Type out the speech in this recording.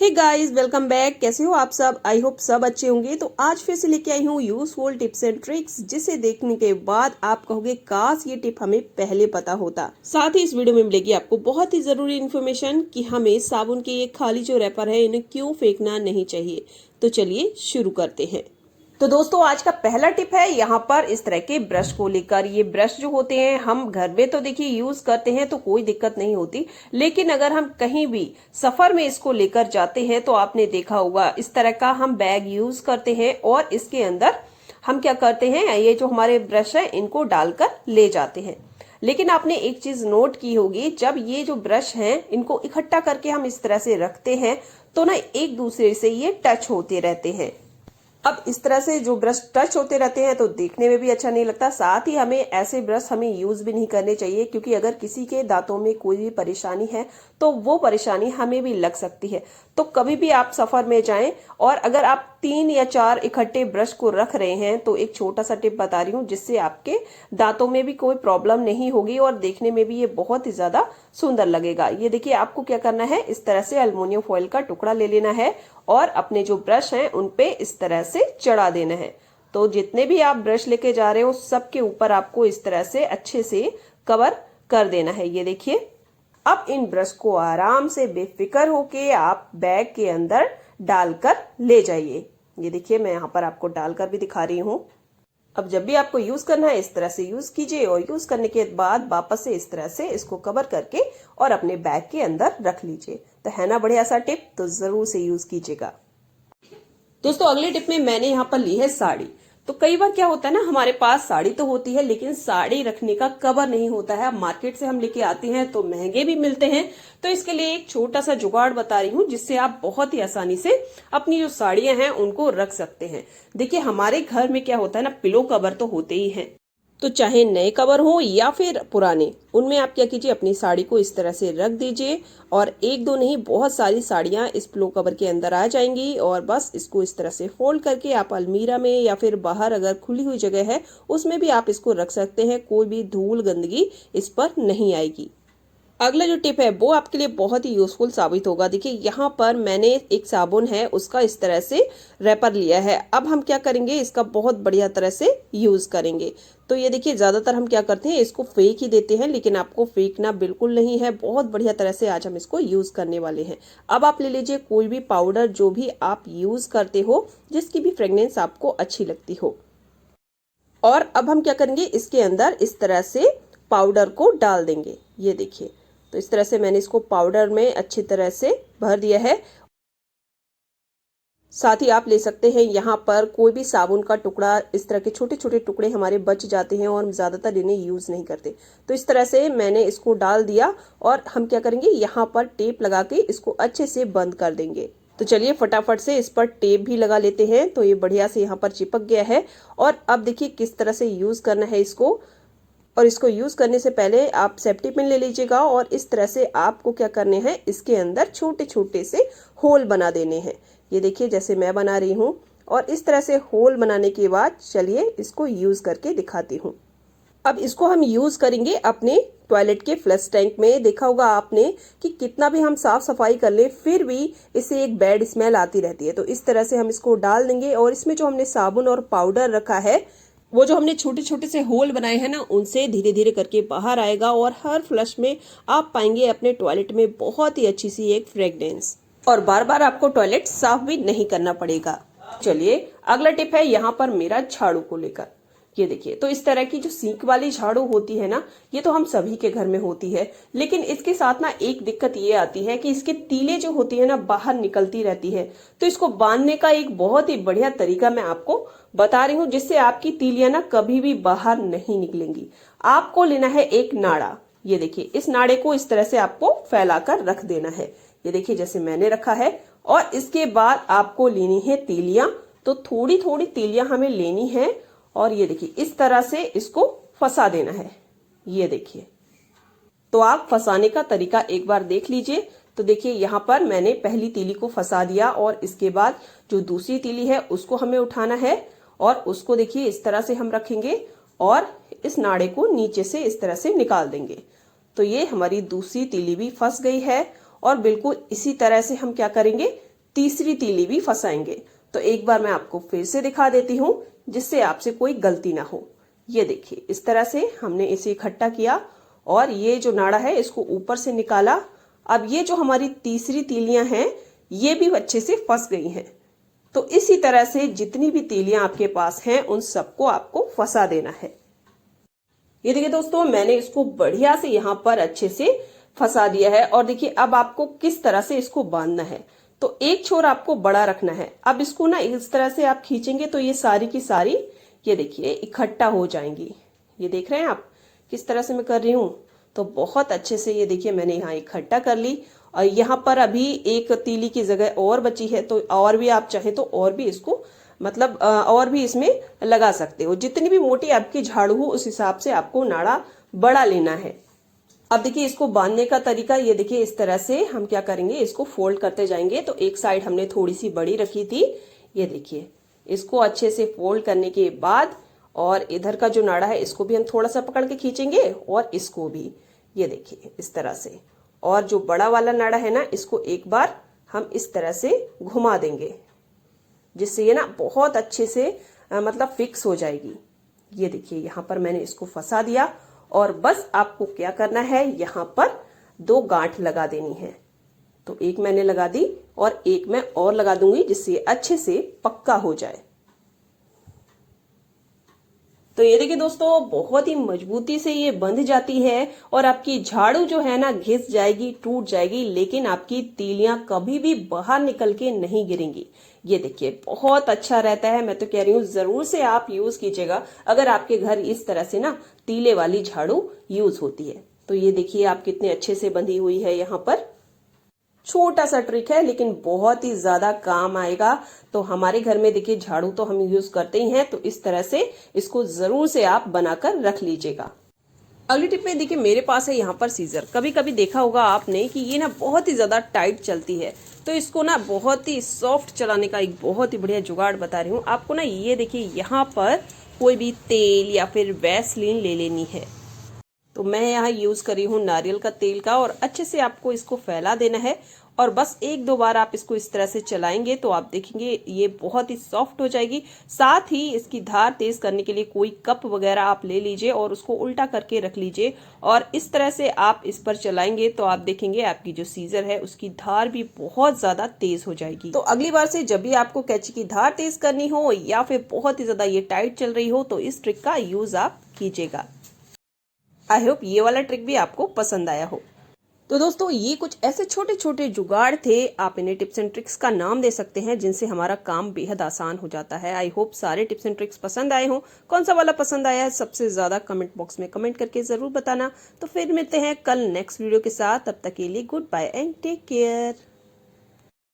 Hey guys, welcome back. कैसे हो आप सब? आई होप सब अच्छे होंगे। तो आज फिर से लेके आई हूँ यूजफुल टिप्स एंड ट्रिक्स, जिसे देखने के बाद आप कहोगे काश ये टिप हमें पहले पता होता। साथ ही इस वीडियो में मिलेगी आपको बहुत ही जरूरी इन्फॉर्मेशन कि हमें साबुन के ये खाली जो रैपर है इन्हें क्यों फेंकना नहीं चाहिए। तो चलिए शुरू करते हैं। तो दोस्तों, आज का पहला टिप है यहाँ पर इस तरह के ब्रश को लेकर। ये ब्रश जो होते हैं हम घर में तो देखिए यूज करते हैं तो कोई दिक्कत नहीं होती, लेकिन अगर हम कहीं भी सफर में इसको लेकर जाते हैं तो आपने देखा होगा इस तरह का हम बैग यूज करते हैं और इसके अंदर हम क्या करते हैं, ये जो हमारे ब्रश है इनको डालकर ले जाते हैं। लेकिन आपने एक चीज नोट की होगी, जब ये जो ब्रश हैं इनको इकट्ठा करके हम इस तरह से रखते हैं तो ना एक दूसरे से ये टच होते रहते हैं। अब इस तरह से जो ब्रश टच होते रहते हैं तो देखने में भी अच्छा नहीं लगता। साथ ही हमें ऐसे ब्रश हमें यूज भी नहीं करने चाहिए, क्योंकि अगर किसी के दांतों में कोई भी परेशानी है तो वो परेशानी हमें भी लग सकती है। तो कभी भी आप सफर में जाएं और अगर आप 3 या 4 इकट्ठे ब्रश को रख रहे हैं तो एक छोटा सा टिप बता रही हूँ, जिससे आपके दांतों में भी कोई प्रॉब्लम नहीं होगी और देखने में भी ये बहुत ही ज्यादा सुंदर लगेगा। ये देखिए, आपको क्या करना है, इस तरह से अल्युमिनियम फॉइल का टुकड़ा ले लेना है और अपने जो ब्रश हैं उन पे इस तरह से चढ़ा देना है। तो जितने भी आप ब्रश लेके जा रहे हो सबके ऊपर आपको इस तरह से अच्छे से कवर कर देना है। ये देखिए, अब इन ब्रश को आराम से बेफिक्र होके आप बैग के अंदर डालकर ले जाइए। ये देखिए, मैं यहाँ पर आपको डालकर भी दिखा रही हूँ। अब जब भी आपको यूज करना है इस तरह से यूज कीजिए और यूज करने के बाद वापस से इस तरह से इसको कवर करके और अपने बैग के अंदर रख लीजिए। तो है ना बढ़िया सा टिप, तो जरूर से यूज कीजिएगा। दोस्तों, अगले टिप में मैंने यहाँ पर ली है साड़ी। तो कई बार क्या होता है ना, हमारे पास साड़ी तो होती है लेकिन साड़ी रखने का कवर नहीं होता है। अब मार्केट से हम लेके आते हैं तो महंगे भी मिलते हैं। तो इसके लिए एक छोटा सा जुगाड़ बता रही हूँ, जिससे आप बहुत ही आसानी से अपनी जो साड़ियां हैं उनको रख सकते हैं। देखिए, हमारे घर में क्या होता है ना, पिलो कवर तो होते ही हैं। तो चाहे नए कवर हो या फिर पुराने, उनमें आप क्या कीजिए, अपनी साड़ी को इस तरह से रख दीजिए और एक दो नहीं बहुत सारी साड़ियां इस पिलो कवर के अंदर आ जाएंगी। और बस इसको इस तरह से फोल्ड करके आप अलमीरा में या फिर बाहर अगर खुली हुई जगह है उसमें भी आप इसको रख सकते हैं। कोई भी धूल गंदगी इस पर नहीं आएगी। अगला जो टिप है वो आपके लिए बहुत ही यूजफुल साबित होगा। देखिए, यहाँ पर मैंने एक साबुन है उसका इस तरह से रैपर लिया है। अब हम क्या करेंगे, इसका बहुत बढ़िया तरह से यूज करेंगे। तो ये देखिए, ज्यादातर हम क्या करते हैं, इसको फेंक ही देते हैं, लेकिन आपको फेंकना बिल्कुल नहीं है। बहुत बढ़िया तरह से आज हम इसको यूज करने वाले हैं। अब आप ले लीजिए कोई भी पाउडर जो भी आप यूज करते हो, जिसकी भी फ्रेग्रेंस आपको अच्छी लगती हो। और अब हम क्या करेंगे, इसके अंदर इस तरह से पाउडर को डाल देंगे। ये देखिए, तो इस तरह से मैंने इसको पाउडर में अच्छी तरह से भर दिया है। साथ ही आप ले सकते हैं यहाँ पर कोई भी साबुन का टुकड़ा। इस तरह के छोटे छोटे टुकड़े हमारे बच जाते हैं और हम ज्यादातर इन्हें यूज नहीं करते। तो इस तरह से मैंने इसको डाल दिया और हम क्या करेंगे, यहाँ पर टेप लगा के इसको अच्छे से बंद कर देंगे। तो चलिए फटाफट से इस पर टेप भी लगा लेते हैं। तो ये बढ़िया से यहाँ पर चिपक गया है। और अब देखिए किस तरह से यूज करना है इसको। और इसको यूज करने से पहले आप सेफ्टी पिन ले लीजिएगा और इस तरह से आपको क्या करने हैं, इसके अंदर छोटे छोटे से होल बना देने हैं। ये देखिए, जैसे मैं बना रही हूँ। और इस तरह से होल बनाने के बाद चलिए इसको यूज करके दिखाती हूँ। अब इसको हम यूज करेंगे अपने टॉयलेट के फ्लश टैंक में। देखा होगा आपने कि कितना भी हम साफ सफाई कर ले फिर भी इससे एक बैड स्मेल आती रहती है। तो इस तरह से हम इसको डाल देंगे और इसमें जो हमने साबुन और पाउडर रखा है, वो जो हमने छोटे छोटे से होल बनाए हैं ना, उनसे धीरे धीरे करके बाहर आएगा और हर फ्लश में आप पाएंगे अपने टॉयलेट में बहुत ही अच्छी सी एक फ्रेग्रेंस। और बार बार आपको टॉयलेट साफ भी नहीं करना पड़ेगा। चलिए अगला टिप है यहाँ पर मेरा झाड़ू को लेकर। ये देखिए, तो इस तरह की जो सींक वाली झाड़ू होती है ना, ये तो हम सभी के घर में होती है। लेकिन इसके साथ ना एक दिक्कत ये आती है कि इसके तीले जो होती है ना बाहर निकलती रहती है। तो इसको बांधने का एक बहुत ही बढ़िया तरीका मैं आपको बता रही हूँ, जिससे आपकी तीलियां ना कभी भी बाहर नहीं निकलेंगी। आपको लेना है एक नाड़ा। ये देखिए, इस नाड़े को इस तरह से आपको फैलाकर रख देना है। ये देखिए, जैसे मैंने रखा है। और इसके बाद आपको लेनी है तीलियां। तो थोड़ी थोड़ी तीलियां हमें लेनी है और ये देखिए इस तरह से इसको फंसा देना है। ये देखिए, तो आप फंसाने का तरीका एक बार देख लीजिए। तो देखिए, यहाँ पर मैंने पहली तीली को फंसा दिया और इसके बाद जो दूसरी तीली है उसको हमें उठाना है और उसको देखिए इस तरह से हम रखेंगे और इस नाड़े को नीचे से इस तरह से निकाल देंगे। तो ये हमारी दूसरी तीली भी फंस गई है। और बिल्कुल इसी तरह से हम क्या करेंगे, तीसरी तीली भी फंसाएंगे। तो एक बार मैं आपको फिर से दिखा देती हूँ जिससे आपसे कोई गलती ना हो। ये देखिए, इस तरह से हमने इसे इकट्ठा किया और ये जो नाड़ा है इसको ऊपर से निकाला। अब ये जो हमारी तीसरी तीलियां हैं ये भी अच्छे से फंस गई हैं। तो इसी तरह से जितनी भी तीलियां आपके पास हैं उन सबको आपको फंसा देना है। ये देखिए दोस्तों, मैंने इसको बढ़िया से यहाँ पर अच्छे से फंसा दिया है। और देखिए अब आपको किस तरह से इसको बांधना है। तो एक छोर आपको बड़ा रखना है। अब इसको ना इस तरह से आप खींचेंगे तो ये सारी की सारी ये देखिए इकट्ठा हो जाएंगी। ये देख रहे हैं आप किस तरह से मैं कर रही हूँ। तो बहुत अच्छे से ये देखिए मैंने यहाँ इकट्ठा कर ली। और यहाँ पर अभी एक तीली की जगह और बची है, तो और भी आप चाहे तो और भी इसको मतलब और भी इसमें लगा सकते हो। जितनी भी मोटी आपकी झाड़ू हो उस हिसाब से आपको नाड़ा बड़ा लेना है। अब देखिए इसको बांधने का तरीका ये देखिए, इस तरह से हम क्या करेंगे, इसको फोल्ड करते जाएंगे। तो एक साइड हमने थोड़ी सी बड़ी रखी थी, ये देखिए इसको अच्छे से फोल्ड करने के बाद और इधर का जो नाड़ा है इसको भी हम थोड़ा सा पकड़ के खींचेंगे और इसको भी ये देखिए इस तरह से। और जो बड़ा वाला नाड़ा है ना इसको एक बार हम इस तरह से घुमा देंगे जिससे ये ना बहुत अच्छे से मतलब फिक्स हो जाएगी। ये देखिए यहाँ पर मैंने इसको फंसा दिया और बस आपको क्या करना है, यहाँ पर 2 गांठ लगा देनी है। तो एक मैंने लगा दी और एक मैं और लगा दूंगी जिससे अच्छे से पक्का हो जाए। तो ये देखिए दोस्तों, बहुत ही मजबूती से ये बंध जाती है और आपकी झाड़ू जो है ना घिस जाएगी, टूट जाएगी, लेकिन आपकी तीलियां कभी भी बाहर निकल के नहीं गिरेंगी। ये देखिए बहुत अच्छा रहता है। मैं तो कह रही हूँ जरूर से आप यूज कीजिएगा अगर आपके घर इस तरह से ना तीले वाली झाड़ू यूज होती है। तो ये देखिए आप कितने अच्छे से बंधी हुई है। यहाँ पर छोटा सा ट्रिक है लेकिन बहुत ही ज्यादा काम आएगा। तो हमारे घर में देखिए झाड़ू तो हम यूज करते ही हैं, तो इस तरह से इसको जरूर से आप बनाकर रख लीजिएगा। अगली टिप में देखिए मेरे पास है यहाँ पर सीजर। कभी कभी देखा होगा आपने कि ये ना बहुत ही ज्यादा टाइट चलती है, तो इसको ना बहुत ही सॉफ्ट चलाने का एक बहुत ही बढ़िया जुगाड़ बता रही हूँ आपको ना। ये देखिए यहाँ पर कोई भी तेल या फिर वैसलीन ले लेनी है। तो मैं यहाँ यूज कर रही हूँ नारियल का तेल का और अच्छे से आपको इसको फैला देना है और बस 1-2 बार आप इसको इस तरह से चलाएंगे तो आप देखेंगे ये बहुत ही सॉफ्ट हो जाएगी। साथ ही इसकी धार तेज करने के लिए कोई कप वगैरह आप ले लीजिए और उसको उल्टा करके रख लीजिए और इस तरह से आप इस पर चलाएंगे तो आप देखेंगे आपकी जो सीजर है उसकी धार भी बहुत ज्यादा तेज हो जाएगी। तो अगली बार से जब भी आपको कैंची की धार तेज करनी हो या फिर बहुत ही ज्यादा ये टाइट चल रही हो तो इस ट्रिक का यूज आप कीजिएगा। आई होप ये वाला ट्रिक भी आपको पसंद आया हो। तो दोस्तों ये कुछ ऐसे छोटे छोटे जुगाड़ थे, आप इन्हें टिप्स एंड ट्रिक्स का नाम दे सकते हैं जिनसे हमारा काम बेहद आसान हो जाता है। आई होप सारे टिप्स एंड ट्रिक्स पसंद आए हों। कौन सा वाला पसंद आया है सबसे ज्यादा कमेंट बॉक्स में कमेंट करके जरूर बताना। तो फिर मिलते हैं कल नेक्स्ट वीडियो के साथ, तब तक के लिए good bye and take care.